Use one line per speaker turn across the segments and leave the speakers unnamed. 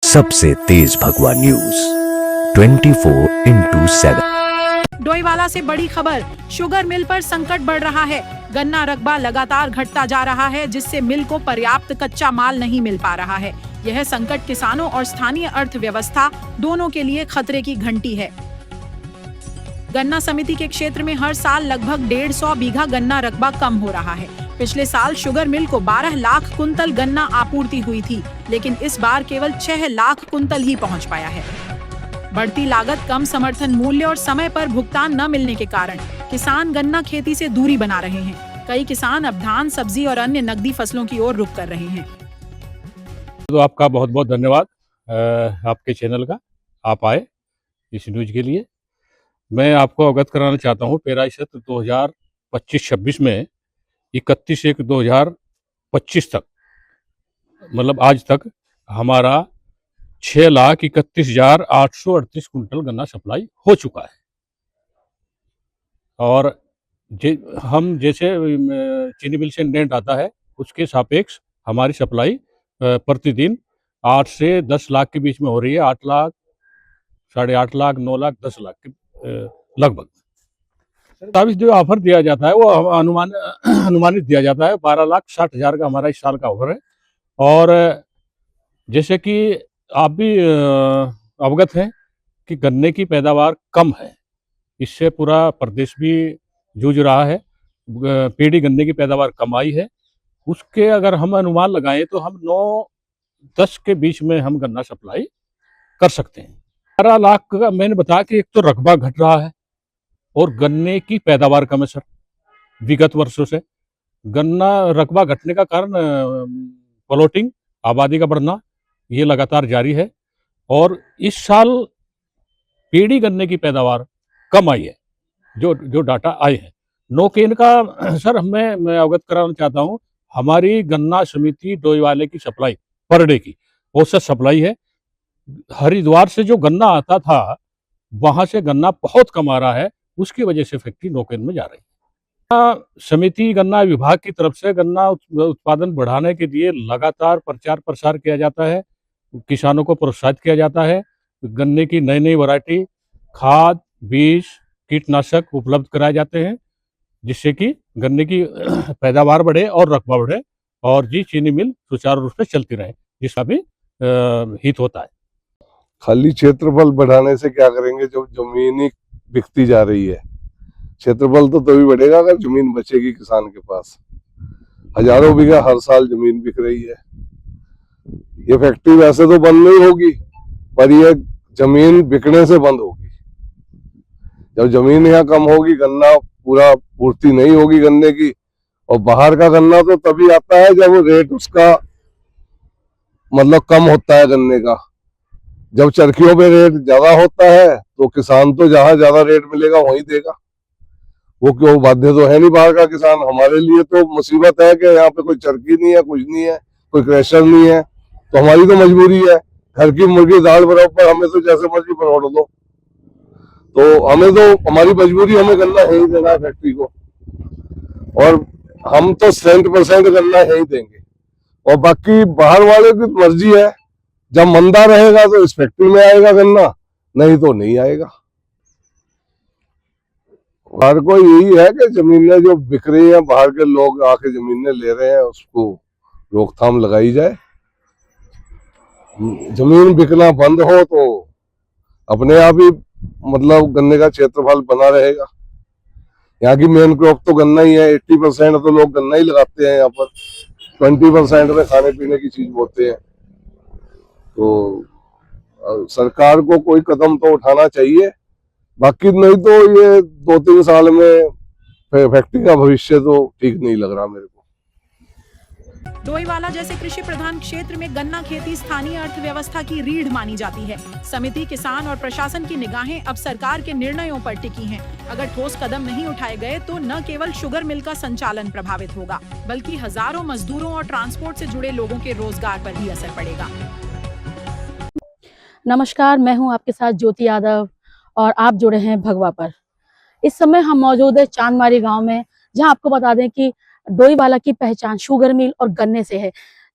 सबसे तेज भगवा news 24x7।
Doiwala से बड़ी खबर, शुगर मिल पर संकट बढ़ रहा है। गन्ना रकबा लगातार घटता जा रहा है, जिससे मिल को पर्याप्त कच्चा माल नहीं मिल पा रहा है। यह संकट किसानों और स्थानीय अर्थव्यवस्था दोनों के लिए खतरे की घंटी है। गन्ना समिति के क्षेत्र में हर साल लगभग 150 बीघा गन्ना रकबा कम हो रहा है। पिछले साल शुगर मिल को 12 लाख कुंतल गन्ना आपूर्ति हुई थी, लेकिन इस बार केवल 6 लाख कुंतल ही पहुंच पाया है। बढ़ती लागत, कम समर्थन मूल्य और समय पर भुगतान न मिलने के कारण किसान गन्ना खेती से दूरी बना रहे हैं। कई किसान अब धान, सब्जी और अन्य नकदी फसलों की ओर रुख कर रहे हैं।
तो आपका बहुत बहुत धन्यवाद आपके चैनल का, आप आए इस न्यूज के लिए। मैं आपको अवगत कराना चाहता हूँ, पेराई सत्र 2025-26 में 31/1/2025 तक, मतलब आज तक हमारा 6,31,838 कुंटल गन्ना सप्लाई हो चुका है। और हम जैसे चीनी मिल से नेट आता है, उसके सापेक्ष हमारी सप्लाई प्रतिदिन 8 से 10 लाख के बीच में हो रही है। 8 लाख, 8.5 लाख, 9 लाख, 10 लाख के लगभग। ताबिज जो ऑफर दिया जाता है वो अनुमानित दिया जाता है। 12,60,000 का हमारा इस साल का ऑफर है। और जैसे कि आप भी अवगत हैं कि गन्ने की पैदावार कम है, इससे पूरा प्रदेश भी जूझ रहा है। पीढ़ी गन्ने की पैदावार कम आई है, उसके अगर हम अनुमान लगाएं तो हम 9-10 के बीच में हम गन्ना सप्लाई कर सकते हैं। 12 लाख का मैंने बताया कि एक तो रकबा घट रहा है और गन्ने की पैदावार कम है सर। विगत वर्षों से गन्ना रकबा घटने का कारण प्लॉटिंग, आबादी का बढ़ना, ये लगातार जारी है। और इस साल पीढ़ी गन्ने की पैदावार कम आई है, जो डाटा आए हैं। नौकेन का सर मैं अवगत कराना चाहता हूँ, हमारी गन्ना समिति डोईवाले की सप्लाई पर डे की औसत सप्लाई है। हरिद्वार से जो गन्ना आता था वहां से गन्ना बहुत कम आ रहा है, उसकी वजह से फैक्ट्री नौकेन में जा रही है। समिति गन्ना विभाग की तरफ से गन्ना उत्पादन बढ़ाने के लिए लगातार प्रचार प्रसार किया जाता है, किसानों को प्रोत्साहित किया जाता है। गन्ने की नई नई वैरायटी, खाद, बीज, कीटनाशक उपलब्ध कराए जाते हैं, जिससे कि गन्ने की पैदावार बढ़े और रकबा बढ़े और चीनी मिल सुचारू रूप से चलती रहे, जिसका भी हित होता है।
खाली क्षेत्रफल बढ़ाने से क्या करेंगे जब जमीन ही बिकती जा रही है। क्षेत्रफल तो तभी बढ़ेगा अगर जमीन बचेगी किसान के पास। हजारों बीघा हर साल जमीन बिक रही है। ये फैक्ट्री वैसे तो बंद नहीं होगी, पर ये जमीन बिकने से बंद होगी। जब जमीन यहाँ कम होगी, गन्ना पूरा पूर्ति नहीं होगी गन्ने की। और बाहर का गन्ना तो तभी आता है जब रेट उसका मतलब कम होता है गन्ने का। जब चरखियों पे रेट ज्यादा होता है तो किसान तो जहां ज्यादा रेट मिलेगा वहीं देगा। वो क्यों बाध्य तो है नहीं बाहर का किसान। हमारे लिए तो मुसीबत है कि यहाँ पे कोई चरखी नहीं है, कुछ नहीं है, कोई क्रैशर नहीं है, तो हमारी तो मजबूरी है। घर की मुर्गी दाल बराबर, हमें तो जैसे मर्जी परोड़ दो, तो हमें तो हमारी मजबूरी, हमें गन्ना है ही देना है फैक्ट्री को। और हम तो 100% गन्ना है ही देंगे। और बाकी बाहर वाले की मर्जी है, जब मंदा रहेगा तो इस फैक्ट्री में आएगा गन्ना, नहीं तो नहीं आएगा। बाहर को यही है कि जमीनें जो बिक रही हैं, बाहर के लोग आके जमीनें ले रहे हैं, उसको रोकथाम लगाई जाए। जमीन बिकना बंद हो तो अपने आप ही मतलब गन्ने का क्षेत्रफल बना रहेगा। यहाँ की मेन क्रॉप तो गन्ना ही है। 80% तो लोग गन्ना ही लगाते हैं यहाँ पर। 20% में खाने पीने की चीज बोते हैं। तो सरकार को कोई कदम तो उठाना चाहिए, बाकी नहीं तो ये 2-3 साल में फैक्ट्री का भविष्य तो ठीक नहीं लग रहा मेरे को।
डोईवाला जैसे कृषि प्रधान क्षेत्र में गन्ना खेती स्थानीय अर्थव्यवस्था की रीढ़ मानी जाती है। समिति, किसान और प्रशासन की निगाहें अब सरकार के निर्णयों पर टिकी हैं। अगर ठोस कदम नहीं उठाए गए तो न केवल शुगर मिल का संचालन प्रभावित होगा, बल्कि हजारों मजदूरों और ट्रांसपोर्ट से जुड़े लोगों के रोजगार पर भी असर पड़ेगा।
नमस्कार, मैं हूं आपके साथ ज्योति यादव और आप जुड़े हैं भगवा पर। इस समय हम मौजूद है चांदमारी गांव में, जहां आपको बता दें कि डोईवाला की पहचान शुगर मिल और गन्ने से है।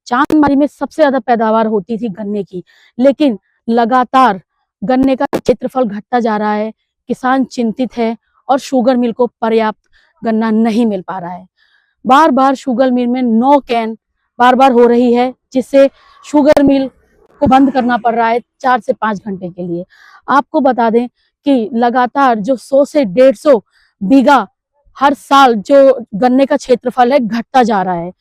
चांदमारी में सबसे ज्यादा पैदावार होती थी गन्ने की, लेकिन लगातार गन्ने का क्षेत्रफल घटता जा रहा है। किसान चिंतित है और शुगर मिल को पर्याप्त गन्ना नहीं मिल पा रहा है। बार बार शुगर मिल में नो कैन बार बार हो रही है, जिससे शुगर मिल को बंद करना पड़ रहा है 4 से 5 घंटे के लिए। आपको बता दें कि लगातार जो 100 से 150 बीघा हर साल जो गन्ने का क्षेत्रफल है घटता जा रहा है।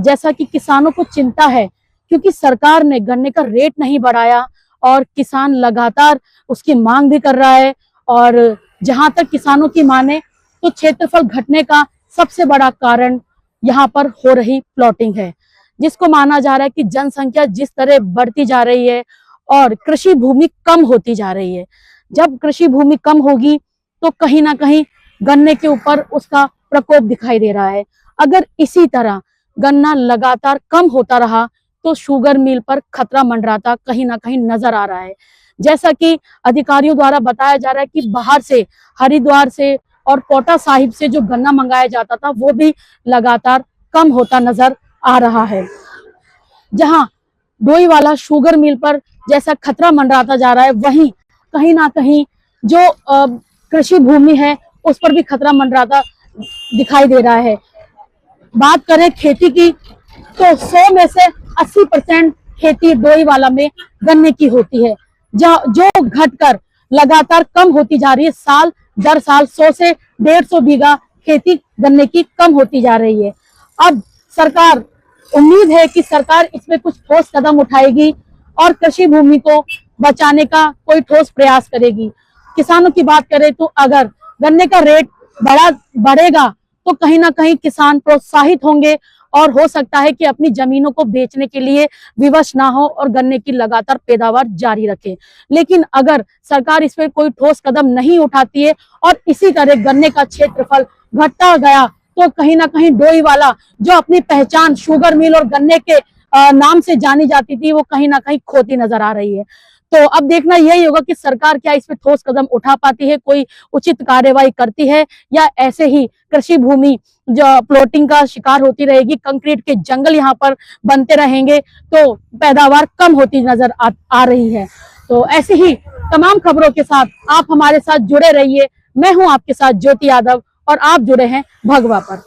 जैसा कि किसानों को चिंता है, क्योंकि सरकार ने गन्ने का रेट नहीं बढ़ाया और किसान लगातार उसकी मांग भी कर रहा है। और जहां तक किसानों की माने तो क्षेत्रफल घटने का सबसे बड़ा कारण यहाँ पर हो रही प्लॉटिंग है, जिसको माना जा रहा है कि जनसंख्या जिस तरह बढ़ती जा रही है और कृषि भूमि कम होती जा रही है। जब कृषि भूमि कम होगी तो कहीं ना कहीं गन्ने के ऊपर उसका प्रकोप दिखाई दे रहा है। अगर इसी तरह गन्ना लगातार कम होता रहा तो शुगर मिल पर खतरा मंडराता कहीं ना कहीं नजर आ रहा है। जैसा कि अधिकारियों द्वारा बताया जा रहा है कि बाहर से, हरिद्वार से और कोटा साहिब से जो गन्ना मंगाया जाता था वो भी लगातार कम होता नजर आ रहा है। जहां डोईवाला शुगर मिल पर जैसा खतरा मंडराता जा रहा है, वहीं कहीं ना कहीं जो कृषि भूमि है उस पर भी खतरा मंडराता दिखाई दे रहा है। बात करें खेती की तो 100 में से 80% खेती डोईवाला में गन्ने की होती है, जो घटकर लगातार कम होती जा रही है। साल दर साल 100 से 150 बीघा खेती गन्ने की कम होती जा रही है। अब सरकार, उम्मीद है कि सरकार इसमें कुछ ठोस कदम उठाएगी और कृषि भूमि को बचाने का कोई ठोस प्रयास करेगी। किसानों की बात करें तो अगर गन्ने का रेट बढ़ेगा तो कहीं ना कहीं किसान प्रोत्साहित होंगे और हो सकता है कि अपनी जमीनों को बेचने के लिए विवश ना हो और गन्ने की लगातार पैदावार जारी रखे। लेकिन अगर सरकार इस पर कोई ठोस कदम नहीं उठाती है और इसी तरह गन्ने का क्षेत्रफल घटता गया तो कहीं ना कहीं डोईवाला जो अपनी पहचान शुगर मिल और गन्ने के नाम से जानी जाती थी वो कहीं ना कहीं खोती नजर आ रही है। तो अब देखना यही होगा कि सरकार क्या इस पे ठोस कदम उठा पाती है, कोई उचित कार्यवाही करती है, या ऐसे ही कृषि भूमि जो प्लॉटिंग का शिकार होती रहेगी, कंक्रीट के जंगल यहाँ पर बनते रहेंगे तो पैदावार कम होती नजर आ रही है। तो ऐसे ही तमाम खबरों के साथ आप हमारे साथ जुड़े रहिए। मैं हूं आपके साथ ज्योति यादव और आप जुड़े हैं भगवा पर।